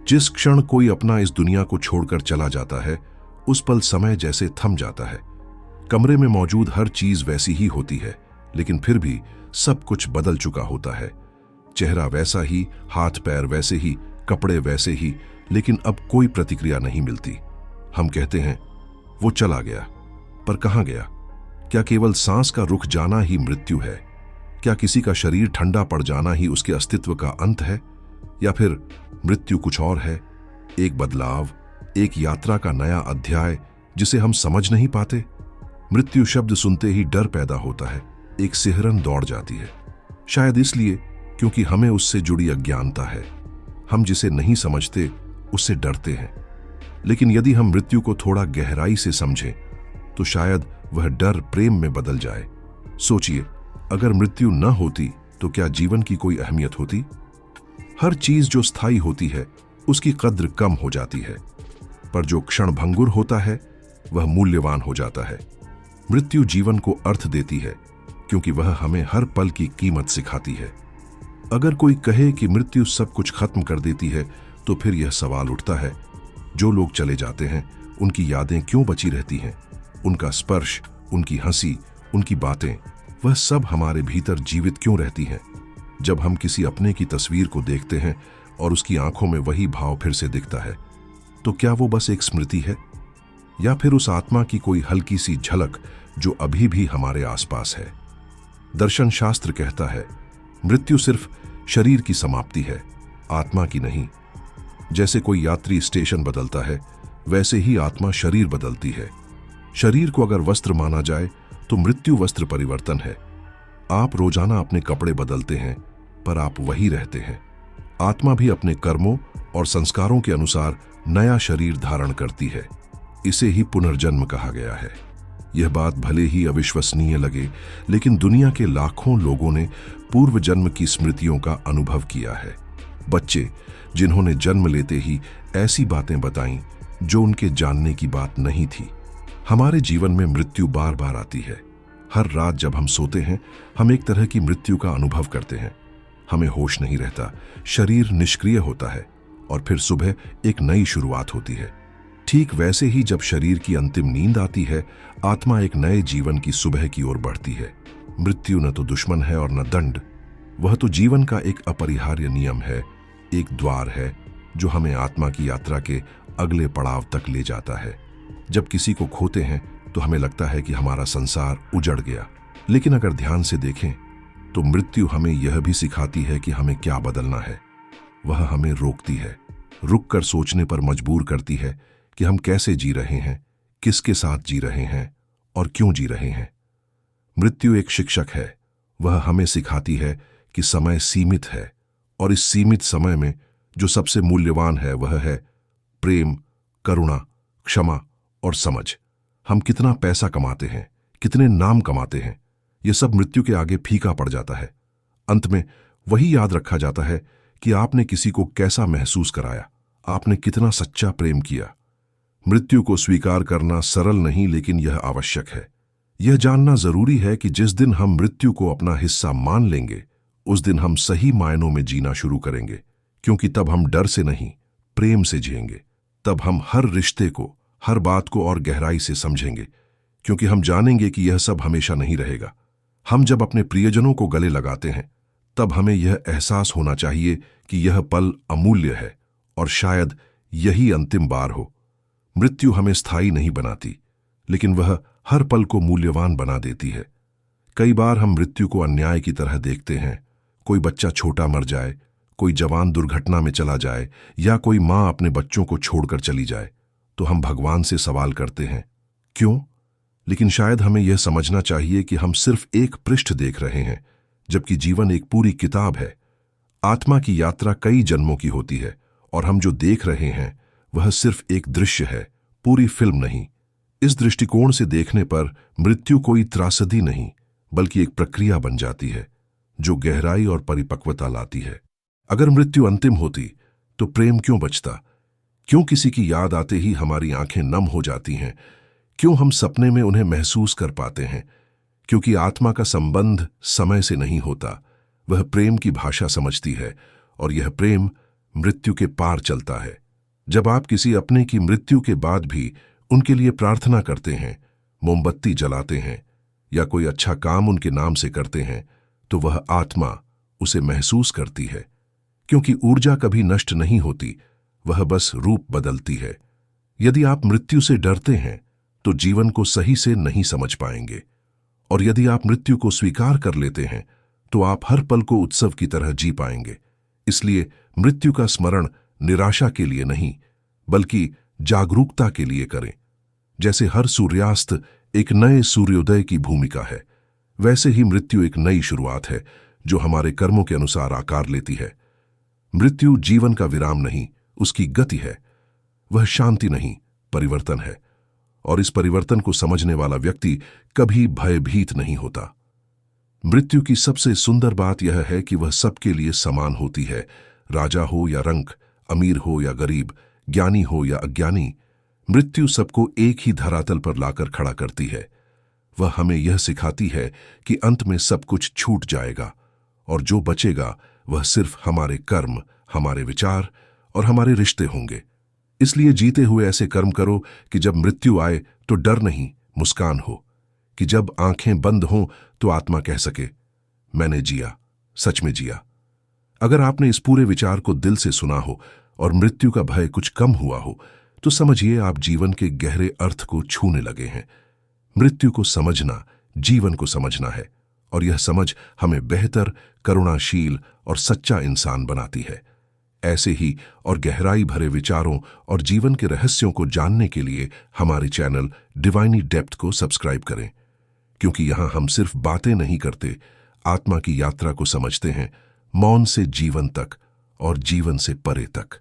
जिस क्षण कोई अपना इस दुनिया को छोड़कर चला जाता है, उस पल समय जैसे थम जाता है। कमरे में मौजूद हर चीज वैसी ही होती है, लेकिन फिर भी सब कुछ बदल चुका होता है। चेहरा वैसा ही, हाथ पैर वैसे ही, कपड़े वैसे ही, लेकिन अब कोई प्रतिक्रिया नहीं मिलती। हम कहते हैं वो चला गया, पर कहां गया? क्या केवल सांस का रुक जाना ही मृत्यु है? क्या किसी का शरीर ठंडा पड़ जाना ही उसके अस्तित्व का अंत है? या फिर मृत्यु कुछ और है, एक बदलाव, एक यात्रा का नया अध्याय जिसे हम समझ नहीं पाते? मृत्यु शब्द सुनते ही डर पैदा होता है, एक सिहरन दौड़ जाती है। शायद इसलिए क्योंकि हमें उससे जुड़ी अज्ञानता है। हम जिसे नहीं समझते उससे डरते हैं। लेकिन यदि हम मृत्यु को थोड़ा गहराई से समझें तो शायद वह डर प्रेम में बदल जाए। सोचिए, अगर मृत्यु न होती तो क्या जीवन की कोई अहमियत होती? हर चीज जो स्थायी होती है उसकी कद्र कम हो जाती है, पर जो क्षणभंगुर होता है वह मूल्यवान हो जाता है। मृत्यु जीवन को अर्थ देती है क्योंकि वह हमें हर पल की कीमत सिखाती है। अगर कोई कहे कि मृत्यु सब कुछ खत्म कर देती है तो फिर यह सवाल उठता है, जो लोग चले जाते हैं उनकी यादें क्यों बची रहती हैं? उनका स्पर्श, उनकी हंसी, उनकी बातें, वह सब हमारे भीतर जीवित क्यों रहती हैं? जब हम किसी अपने की तस्वीर को देखते हैं और उसकी आंखों में वही भाव फिर से दिखता है, तो क्या वो बस एक स्मृति है या फिर उस आत्मा की कोई हल्की सी झलक जो अभी भी हमारे आसपास है? दर्शन शास्त्र कहता है, मृत्यु सिर्फ शरीर की समाप्ति है, आत्मा की नहीं। जैसे कोई यात्री स्टेशन बदलता है, वैसे ही आत्मा शरीर बदलती है। शरीर को अगर वस्त्र माना जाए तो मृत्यु वस्त्र परिवर्तन है। आप रोजाना अपने कपड़े बदलते हैं, पर आप वही रहते हैं। आत्मा भी अपने कर्मों और संस्कारों के अनुसार नया शरीर धारण करती है। इसे ही पुनर्जन्म कहा गया है। यह बात भले ही अविश्वसनीय लगे, लेकिन दुनिया के लाखों लोगों ने पूर्व जन्म की स्मृतियों का अनुभव किया है। बच्चे जिन्होंने जन्म लेते ही ऐसी बातें बताईं जो उनके जानने की बात नहीं थी। हमारे जीवन में मृत्यु बार बार आती है। हर रात जब हम सोते हैं, हम एक तरह की मृत्यु का अनुभव करते हैं। हमें होश नहीं रहता, शरीर निष्क्रिय होता है और फिर सुबह एक नई शुरुआत होती है। ठीक वैसे ही जब शरीर की अंतिम नींद आती है, आत्मा एक नए जीवन की सुबह की ओर बढ़ती है। मृत्यु न तो दुश्मन है और न दंड, वह तो जीवन का एक अपरिहार्य नियम है, एक द्वार है जो हमें आत्मा की यात्रा के अगले पड़ाव तक ले जाता है। जब किसी को खोते हैं तो हमें लगता है कि हमारा संसार उजड़ गया, लेकिन अगर ध्यान से देखें तो मृत्यु हमें यह भी सिखाती है कि हमें क्या बदलना है। वह हमें रोकती है, रुक कर सोचने पर मजबूर करती है कि हम कैसे जी रहे हैं, किसके साथ जी रहे हैं और क्यों जी रहे हैं। मृत्यु एक शिक्षक है। वह हमें सिखाती है कि समय सीमित है और इस सीमित समय में जो सबसे मूल्यवान है वह है प्रेम, करुणा, क्षमा और समझ। हम कितना पैसा कमाते हैं, कितने नाम कमाते हैं, यह सब मृत्यु के आगे फीका पड़ जाता है। अंत में वही याद रखा जाता है कि आपने किसी को कैसा महसूस कराया, आपने कितना सच्चा प्रेम किया। मृत्यु को स्वीकार करना सरल नहीं, लेकिन यह आवश्यक है। यह जानना जरूरी है कि जिस दिन हम मृत्यु को अपना हिस्सा मान लेंगे, उस दिन हम सही मायनों में जीना शुरू करेंगे, क्योंकि तब हम डर से नहीं, प्रेम से जिएंगे। तब हम हर रिश्ते को, हर बात को और गहराई से समझेंगे, क्योंकि हम जानेंगे कि यह सब हमेशा नहीं रहेगा। हम जब अपने प्रियजनों को गले लगाते हैं, तब हमें यह एहसास होना चाहिए कि यह पल अमूल्य है और शायद यही अंतिम बार हो। मृत्यु हमें स्थायी नहीं बनाती, लेकिन वह हर पल को मूल्यवान बना देती है। कई बार हम मृत्यु को अन्याय की तरह देखते हैं। कोई बच्चा छोटा मर जाए, कोई जवान दुर्घटना में चला जाए या कोई माँ अपने बच्चों को छोड़कर चली जाए, तो हम भगवान से सवाल करते हैं, क्यों? लेकिन शायद हमें यह समझना चाहिए कि हम सिर्फ एक पृष्ठ देख रहे हैं, जबकि जीवन एक पूरी किताब है। आत्मा की यात्रा कई जन्मों की होती है और हम जो देख रहे हैं वह सिर्फ एक दृश्य है, पूरी फिल्म नहीं। इस दृष्टिकोण से देखने पर मृत्यु कोई त्रासदी नहीं, बल्कि एक प्रक्रिया बन जाती है जो गहराई और परिपक्वता लाती है। अगर मृत्यु अंतिम होती तो प्रेम क्यों बचता? क्यों किसी की याद आते ही हमारी आंखें नम हो जाती हैं? क्यों हम सपने में उन्हें महसूस कर पाते हैं? क्योंकि आत्मा का संबंध समय से नहीं होता, वह प्रेम की भाषा समझती है और यह प्रेम मृत्यु के पार चलता है। जब आप किसी अपने की मृत्यु के बाद भी उनके लिए प्रार्थना करते हैं, मोमबत्ती जलाते हैं या कोई अच्छा काम उनके नाम से करते हैं, तो वह आत्मा उसे महसूस करती है, क्योंकि ऊर्जा कभी नष्ट नहीं होती, वह बस रूप बदलती है। यदि आप मृत्यु से डरते हैं तो जीवन को सही से नहीं समझ पाएंगे, और यदि आप मृत्यु को स्वीकार कर लेते हैं तो आप हर पल को उत्सव की तरह जी पाएंगे। इसलिए मृत्यु का स्मरण निराशा के लिए नहीं, बल्कि जागरूकता के लिए करें। जैसे हर सूर्यास्त एक नए सूर्योदय की भूमिका है, वैसे ही मृत्यु एक नई शुरुआत है जो हमारे कर्मों के अनुसार आकार लेती है। मृत्यु जीवन का विराम नहीं, उसकी गति है। वह शांति नहीं, परिवर्तन है, और इस परिवर्तन को समझने वाला व्यक्ति कभी भयभीत नहीं होता। मृत्यु की सबसे सुंदर बात यह है कि वह सबके लिए समान होती है, राजा हो या रंक, अमीर हो या गरीब, ज्ञानी हो या अज्ञानी। मृत्यु सबको एक ही धरातल पर लाकर खड़ा करती है। वह हमें यह सिखाती है कि अंत में सब कुछ छूट जाएगा, और जो बचेगा वह सिर्फ हमारे कर्म, हमारे विचार और हमारे रिश्ते होंगे। इसलिए जीते हुए ऐसे कर्म करो कि जब मृत्यु आए तो डर नहीं, मुस्कान हो, कि जब आंखें बंद हों तो आत्मा कह सके, मैंने जिया, सच में जिया। अगर आपने इस पूरे विचार को दिल से सुना हो और मृत्यु का भय कुछ कम हुआ हो, तो समझिए आप जीवन के गहरे अर्थ को छूने लगे हैं। मृत्यु को समझना जीवन को समझना है, और यह समझ हमें बेहतर, करुणाशील और सच्चा इंसान बनाती है। ऐसे ही और गहराई भरे विचारों और जीवन के रहस्यों को जानने के लिए हमारे चैनल डिवाइन डेप्थ को सब्सक्राइब करें, क्योंकि यहाँ हम सिर्फ बातें नहीं करते, आत्मा की यात्रा को समझते हैं, मौन से जीवन तक और जीवन से परे तक।